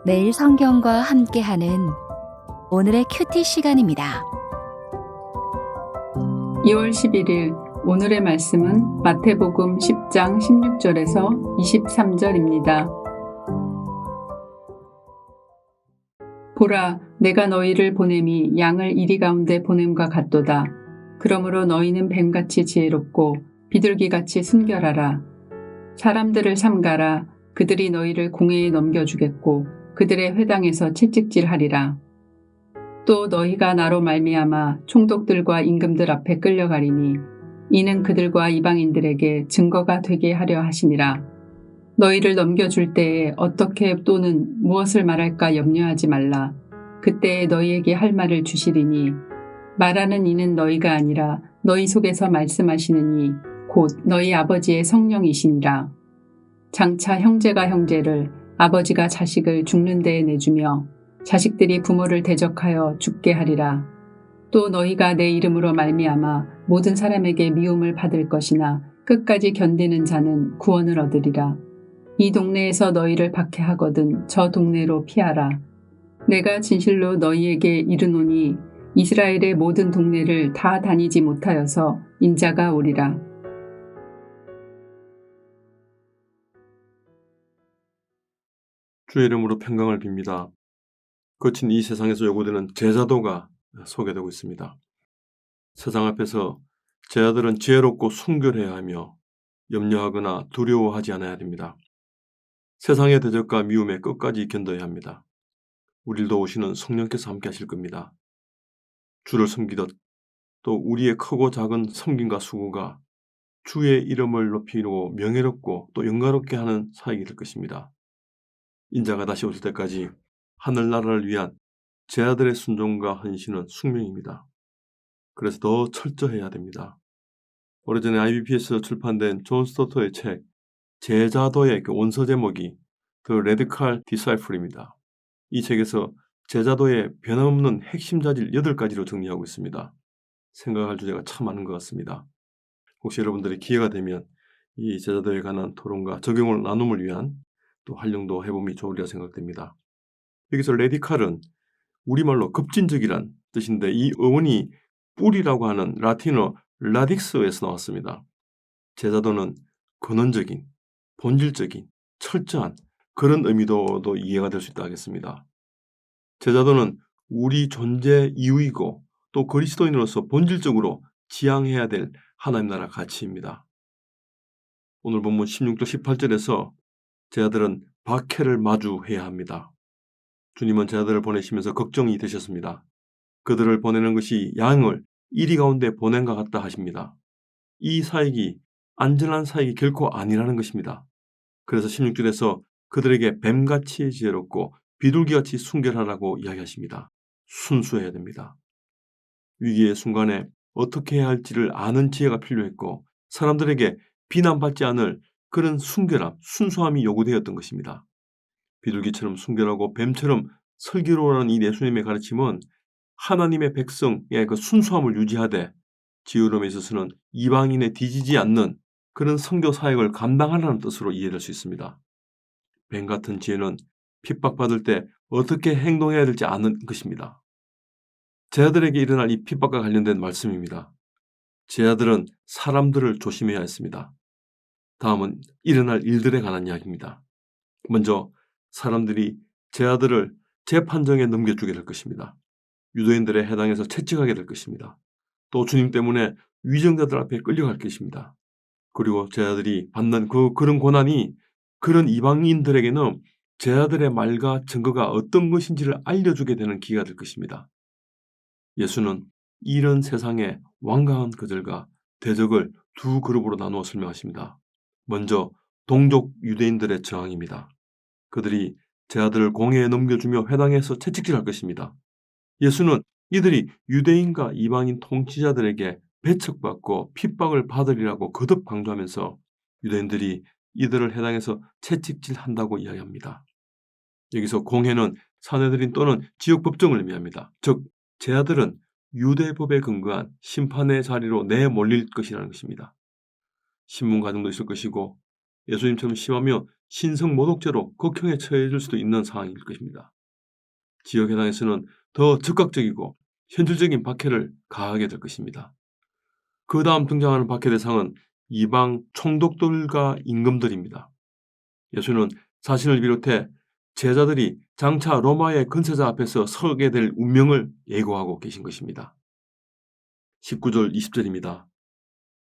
매일 성경과 함께하는 오늘의 큐티 시간입니다. 2월 11일 오늘의 말씀은 마태복음 10장 16절에서 23절입니다. 보라, 내가 너희를 보냄이 양을 이리 가운데 보냄과 같도다. 그러므로 너희는 뱀같이 지혜롭고 비둘기같이 순결하라. 사람들을 삼가라. 그들이 너희를 공회에 넘겨주겠고 그들의 회당에서 채찍질하리라. 또 너희가 나로 말미암아 총독들과 임금들 앞에 끌려가리니 이는 그들과 이방인들에게 증거가 되게 하려 하심이라. 너희를 넘겨줄 때에 어떻게 또는 무엇을 말할까 염려하지 말라. 그때에 너희에게 할 말을 주시리니 말하는 이는 너희가 아니라 너희 속에서 말씀하시는 이 곧 너희 아버지의 성령이시니라. 장차 형제가 형제를 아버지가 자식을 죽는 데에 내주며 자식들이 부모를 대적하여 죽게 하리라. 또 너희가 내 이름으로 말미암아 모든 사람에게 미움을 받을 것이나 끝까지 견디는 자는 구원을 얻으리라. 이 동네에서 너희를 박해하거든 저 동네로 피하라. 내가 진실로 너희에게 이르노니 이스라엘의 모든 동네를 다 다니지 못하여서 인자가 오리라. 주의 이름으로 평강을 빕니다. 거친 이 세상에서 요구되는 제자도가 소개되고 있습니다. 세상 앞에서 제자들은 지혜롭고 순결해야 하며 염려하거나 두려워하지 않아야 됩니다. 세상의 대적과 미움에 끝까지 견뎌야 합니다. 우리를 도우시는 성령께서 함께 하실 겁니다. 주를 섬기듯 또 우리의 크고 작은 섬김과 수고가 주의 이름을 높이고 명예롭고 또 영광롭게 하는 사역이 될 것입니다. 인자가 다시 오실 때까지 하늘나라를 위한 제자들의 순종과 헌신은 숙명입니다. 그래서 더 철저해야 됩니다. 오래전에 IBP에서 출판된 존 스토터의 책 제자도의 원서 제목이 The Radical Disciple입니다. 이 책에서 제자도의 변함없는 핵심 자질 8가지로 정리하고 있습니다. 생각할 주제가 참 많은 것 같습니다. 혹시 여러분들이 기회가 되면 이 제자도에 관한 토론과 적용을 나눔을 위한 또 활용도 해보면 좋으리라 생각됩니다. 여기서 레디칼은 우리말로 급진적이란 뜻인데 이 어원이 뿌리라고 하는 라틴어 라딕스에서 나왔습니다. 제자도는 근원적인, 본질적인, 철저한 그런 의미도도 이해가 될 수 있다 하겠습니다. 제자도는 우리 존재 이유이고 또 그리스도인으로서 본질적으로 지향해야 될 하나님 나라 가치입니다. 오늘 본문 16절 18절에서 제자들은 박해를 마주해야 합니다. 주님은 제자들을 보내시면서 걱정이 되셨습니다. 그들을 보내는 것이 양을 이리 가운데 보낸 것 같다 하십니다. 이 사역이 안전한 사역이 결코 아니라는 것입니다. 그래서 16절에서 그들에게 뱀같이 지혜롭고 비둘기같이 순결하라고 이야기하십니다. 순수해야 됩니다. 위기의 순간에 어떻게 해야 할지를 아는 지혜가 필요했고 사람들에게 비난받지 않을 그런 순결함, 순수함이 요구되었던 것입니다. 비둘기처럼 순결하고 뱀처럼 슬기로우라는 이 예수님의 가르침은 하나님의 백성의 그 순수함을 유지하되 지으름에 있어서는 이방인에 뒤지지 않는 그런 선교 사역을 감당하라는 뜻으로 이해될 수 있습니다. 뱀 같은 지혜는 핍박받을 때 어떻게 행동해야 될지 아는 것입니다. 제자들에게 일어날 이 핍박과 관련된 말씀입니다. 제자들은 사람들을 조심해야 했습니다. 다음은 일어날 일들에 관한 이야기입니다. 먼저 사람들이 제자들을 재판정에 넘겨주게 될 것입니다. 유대인들의 해당에서 채찍하게 될 것입니다. 또 주님 때문에 위정자들 앞에 끌려갈 것입니다. 그리고 제자들이 받는 그런 고난이 그런 이방인들에게는 제자들의 말과 증거가 어떤 것인지를 알려주게 되는 기회가 될 것입니다. 예수는 이런 세상의 완강한 그들과 대적을 두 그룹으로 나누어 설명하십니다. 먼저 동족 유대인들의 저항입니다. 그들이 제자들을 공회에 넘겨주며 회당에서 채찍질할 것입니다. 예수는 이들이 유대인과 이방인 통치자들에게 배척받고 핍박을 받으리라고 거듭 강조하면서 유대인들이 이들을 해당해서 채찍질한다고 이야기합니다. 여기서 공회는 사내들인 또는 지역 법정을 의미합니다. 즉 제자들은 유대법에 근거한 심판의 자리로 내몰릴 것이라는 것입니다. 신문 과정도 있을 것이고 예수님처럼 심하며 신성 모독죄로 극형에 처해질 수도 있는 상황일 것입니다. 지역 해당에서는 더 즉각적이고 현실적인 박해를 가하게 될 것입니다. 그 다음 등장하는 박해 대상은 이방 총독들과 임금들입니다. 예수는 자신을 비롯해 제자들이 장차 로마의 근세자 앞에서 서게 될 운명을 예고하고 계신 것입니다. 19절 20절입니다.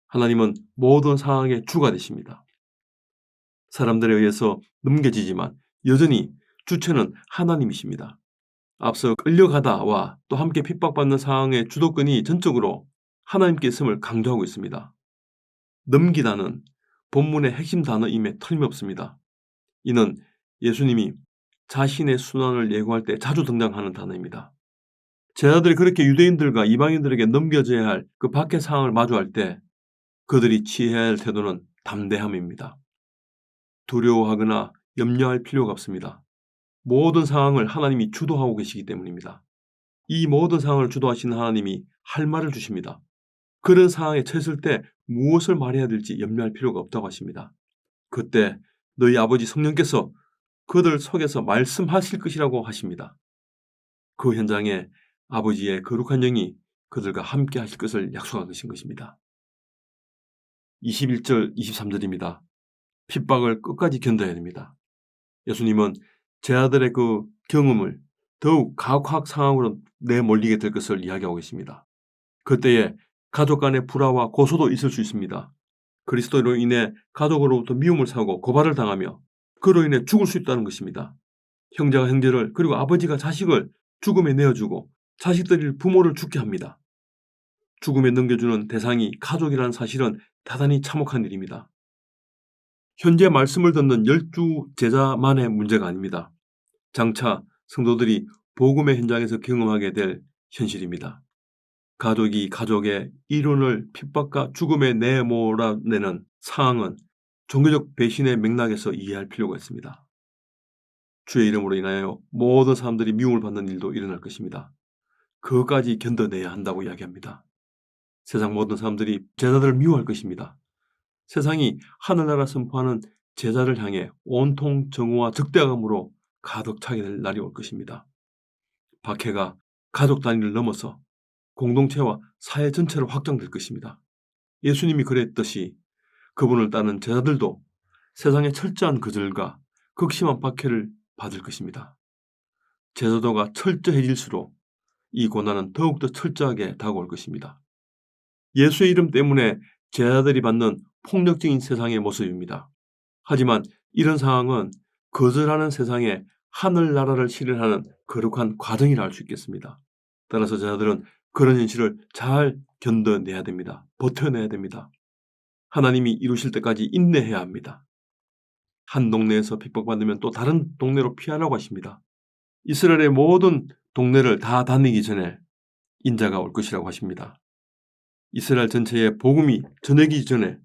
하나님은 모든 상황의 주가 되십니다. 사람들에 의해서 넘겨지지만 여전히 주체는 하나님이십니다. 앞서 끌려가다와 또 함께 핍박받는 상황의 주도권이 전적으로 하나님께 있음을 강조하고 있습니다. 넘기다는 본문의 핵심 단어임에 틀림없습니다. 이는 예수님이 자신의 순환을 예고할 때 자주 등장하는 단어입니다. 제자들이 그렇게 유대인들과 이방인들에게 넘겨져야 할 그 박해 상황을 마주할 때 그들이 취해야 할 태도는 담대함입니다. 두려워하거나 염려할 필요가 없습니다. 모든 상황을 하나님이 주도하고 계시기 때문입니다. 이 모든 상황을 주도하시는 하나님이 할 말을 주십니다. 그런 상황에 처했을 때 무엇을 말해야 될지 염려할 필요가 없다고 하십니다. 그때 너희 아버지 성령께서 그들 속에서 말씀하실 것이라고 하십니다. 그 현장에 아버지의 거룩한 영이 그들과 함께 하실 것을 약속하신 것입니다. 21절, 23절입니다. 핍박을 끝까지 견뎌야 됩니다. 예수님은 제 아들의 그 경험을 더욱 가혹 상황으로 내몰리게 될 것을 이야기하고 있습니다. 그때에 가족 간의 불화와 고소도 있을 수 있습니다. 그리스도로 인해 가족으로부터 미움을 사고 고발을 당하며 그로 인해 죽을 수 있다는 것입니다. 형제가 형제를 그리고 아버지가 자식을 죽음에 내어주고 자식들이 부모를 죽게 합니다. 죽음에 넘겨주는 대상이 가족이라는 사실은 대단히 참혹한 일입니다. 현재 말씀을 듣는 12 제자만의 문제가 아닙니다. 장차 성도들이 복음의 현장에서 경험하게 될 현실입니다. 가족이 가족의 이론을 핍박과 죽음에 내몰아내는 상황은 종교적 배신의 맥락에서 이해할 필요가 있습니다. 주의 이름으로 인하여 모든 사람들이 미움을 받는 일도 일어날 것입니다. 그것까지 견뎌내야 한다고 이야기합니다. 세상 모든 사람들이 제자들을 미워할 것입니다. 세상이 하늘나라 선포하는 제자를 향해 온통 정오와 적대감으로 가득 차게 될 날이 올 것입니다. 박해가 가족 단위를 넘어서 공동체와 사회 전체로 확장될 것입니다. 예수님이 그랬듯이 그분을 따르는 제자들도 세상의 철저한 거절과 극심한 박해를 받을 것입니다. 제자도가 철저해질수록 이 고난은 더욱더 철저하게 다가올 것입니다. 예수의 이름 때문에 제자들이 받는 폭력적인 세상의 모습입니다. 하지만 이런 상황은 거절하는 세상에 하늘나라를 실현하는 거룩한 과정이라 할 수 있겠습니다. 따라서 제자들은 그런 현실을 잘 견뎌내야 됩니다. 버텨내야 됩니다. 하나님이 이루실 때까지 인내해야 합니다. 한 동네에서 핍박받으면 또 다른 동네로 피하라고 하십니다. 이스라엘의 모든 동네를 다 다니기 전에 인자가 올 것이라고 하십니다. 이스라엘 전체에 복음이 전하기 전에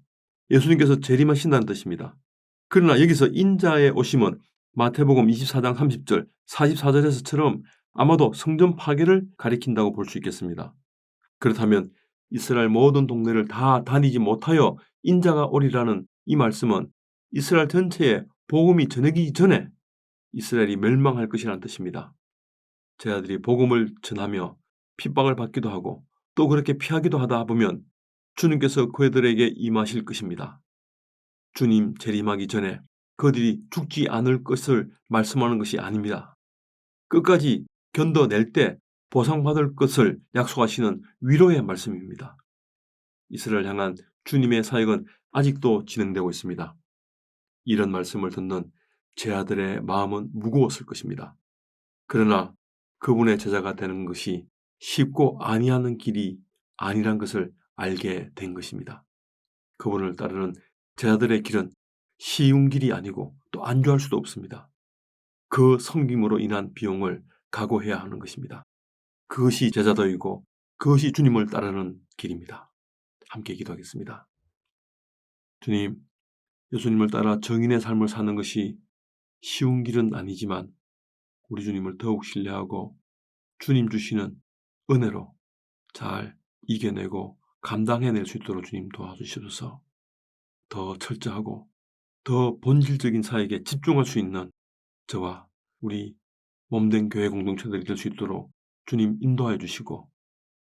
예수님께서 재림하신다는 뜻입니다. 그러나 여기서 인자의 오심은 마태복음 24장 30절, 44절에서처럼 아마도 성전 파괴를 가리킨다고 볼 수 있겠습니다. 그렇다면 이스라엘 모든 동네를 다 다니지 못하여 인자가 오리라는 이 말씀은 이스라엘 전체에 복음이 전하기 전에 이스라엘이 멸망할 것이라는 뜻입니다. 제자들이 복음을 전하며 핍박을 받기도 하고 또 그렇게 피하기도 하다 보면 주님께서 그들에게 임하실 것입니다. 주님 재림하기 전에 그들이 죽지 않을 것을 말씀하는 것이 아닙니다. 끝까지 견뎌낼 때 보상받을 것을 약속하시는 위로의 말씀입니다. 이스라엘 향한 주님의 사역은 아직도 진행되고 있습니다. 이런 말씀을 듣는 제 아들의 마음은 무거웠을 것입니다. 그러나 그분의 제자가 되는 것이 쉽고 아니하는 길이 아니란 것을 알게 된 것입니다. 그분을 따르는 제자들의 길은 쉬운 길이 아니고 또 안주할 수도 없습니다. 그 섬김으로 인한 비용을 각오해야 하는 것입니다. 그것이 제자도이고 그것이 주님을 따르는 길입니다. 함께 기도하겠습니다. 주님, 예수님을 따라 정인의 삶을 사는 것이 쉬운 길은 아니지만 우리 주님을 더욱 신뢰하고 주님 주시는 은혜로 잘 이겨내고 감당해낼 수 있도록 주님 도와주시옵소서. 더 철저하고 더 본질적인 사역에 집중할 수 있는 저와 우리 몸된 교회 공동체들이 될 수 있도록 주님 인도하여 주시고,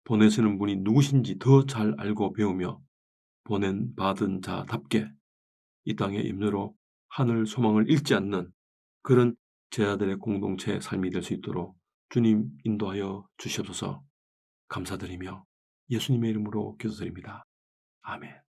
보내시는 분이 누구신지 더 잘 알고 배우며 보낸 받은 자답게 이 땅의 임무로 하늘 소망을 잃지 않는 그런 제자들의 공동체의 삶이 될 수 있도록 주님 인도하여 주시옵소서. 감사드리며 예수님의 이름으로 기도드립니다. 아멘.